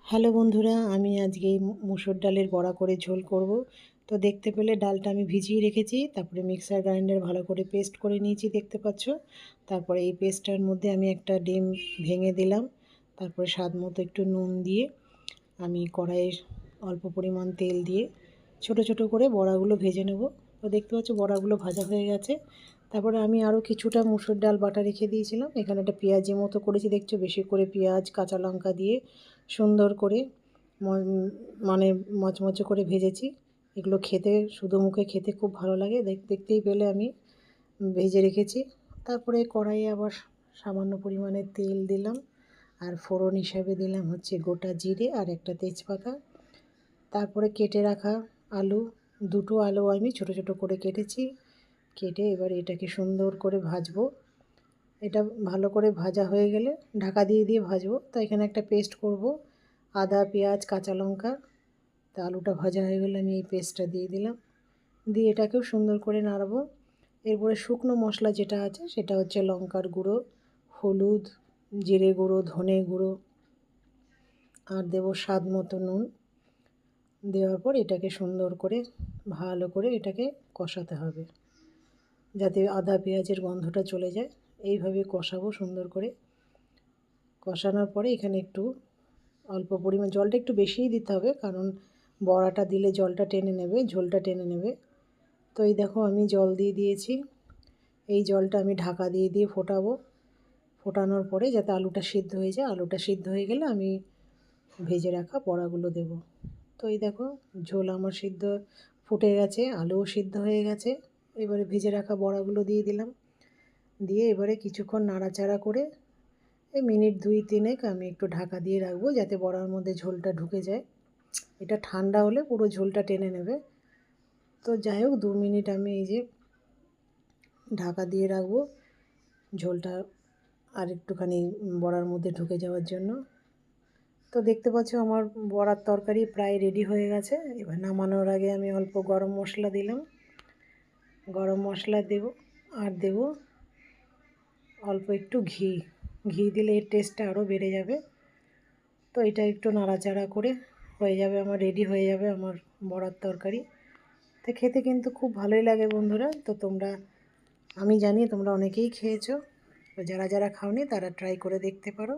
Hello বন্ধুরা, আমি আজকে মুসুর ডালের বড়া করে ঝোল করব। তো দেখতে পেলে ডালটা আমি ভিজিয়ে রেখেছি, তারপরে মিক্সার গ্রাইন্ডার ভালো করে পেস্ট করে নিয়েছি দেখতে পাচ্ছ। তারপরে এই পেস্টটার মধ্যে আমি একটা ডিম ভেঙে দিলাম। তারপরে স্বাদ মতো একটু নুন দিয়ে আমি কড়াইয়ে অল্প পরিমাণ তেল দিয়ে ছোট ছোট করে বড়াগুলো ভেজে নেব। তো দেখতে পাচ্ছ বড়াগুলো ভাজা হয়ে গেছে। তারপরে আমি আরও কিছুটা মুসুর ডাল বাটা রেখে দিয়েছিলাম। এখানে একটা পেঁয়াজি মতো করেছি, দেখছো বেশি করে পেঁয়াজ কাঁচা লঙ্কা দিয়ে সুন্দর করে মানে মচমচে করে ভেজেছি। এগুলো খেতে শুধু মুখে খেতে খুব ভালো লাগে, দেখতেই পেলে আমি ভেজে রেখেছি। তারপরে কড়াইয়ে আবার সামান্য পরিমাণে তেল দিলাম, আর ফোড়ন হিসাবে দিলাম হচ্ছে গোটা জিরে আর একটা তেজপাতা। তারপরে কেটে রাখা আলু, দুটো আলু আমি ছোট ছোট করে কেটেছি। কেটে এবার এটাকে সুন্দর করে ভাজবো। এটা ভালো করে ভাজা হয়ে গেলে ঢাকা দিয়ে দিয়ে ভাজবো। তো এখানে একটা পেস্ট করব, আদা পেঁয়াজ কাঁচা লঙ্কা। তা আলুটা ভাজা হয়ে গেলে আমি এই পেস্টটা দিয়ে দিলাম, দিয়ে এটাকেও সুন্দর করে নাড়বো। এরপরে শুকনো মশলা যেটা আছে সেটা হচ্ছে লঙ্কার গুঁড়ো, হলুদ, জিরে গুঁড়ো, ধনে গুঁড়ো, আর দেবো স্বাদ মতো নুন। দেওয়ার পর এটাকে সুন্দর করে ভালো করে এটাকে কষাতে হবে, যাতে আদা পেঁয়াজের গন্ধটা চলে যায়। এইভাবে কষাবো সুন্দর করে। কষানোর পরে এখানে একটু অল্প পরিমাণ জলটা একটু বেশিই দিতে হবে, কারণ বড়াটা দিলে জলটা টেনে নেবে, ঝোলটা টেনে নেবে। তো এই দেখো আমি জল দিয়ে দিয়েছি। এই জলটা আমি ঢাকা দিয়ে দিয়ে ফোটাবো। ফোটানোর পরে যাতে আলুটা সিদ্ধ হয়ে যায়, আলুটা সিদ্ধ হয়ে গেলে আমি ভেজে রাখা বড়াগুলো দেব। তো এই দেখো ঝোল আমার সিদ্ধ ফুটে গেছে, আলুও সিদ্ধ হয়ে গেছে। এবারে ভেজে রাখা বড়াগুলো দিয়ে দিলাম, দিয়ে এবারে কিছুক্ষণ নাড়াচাড়া করে এই মিনিট 2-3 আমি একটু ঢাকা দিয়ে রাখবো, যাতে বড়ার মধ্যে ঝোলটা ঢুকে যায়। এটা ঠান্ডা হলে পুরো ঝোলটা টেনে নেবে। তো যাই হোক 2 মিনিট আমি এই যে ঢাকা দিয়ে রাখবো ঝোলটা আর একটুখানি বড়ার মধ্যে ঢুকে যাওয়ার জন্য। তো দেখতে পাচ্ছ আমার বড়ার তরকারি প্রায় রেডি হয়ে গেছে। এবার নামানোর আগে আমি অল্প গরম মশলা দিলাম, গরম মশলা দেব, আর দেব অল্প একটু ঘি। ঘি দিলে এর টেস্টটা আরও বেড়ে যাবে। তো এটা একটু নাড়াচাড়া করে হয়ে যাবে, আমার রেডি হয়ে যাবে আমার বড়ার তরকারি। তো খেতে কিন্তু খুব ভালোই লাগে বন্ধুরা। তো তোমরা, আমি জানি তোমরা অনেকেই খেয়েছো, তো যারা যারা খাওনি তারা ট্রাই করে দেখতে পারো।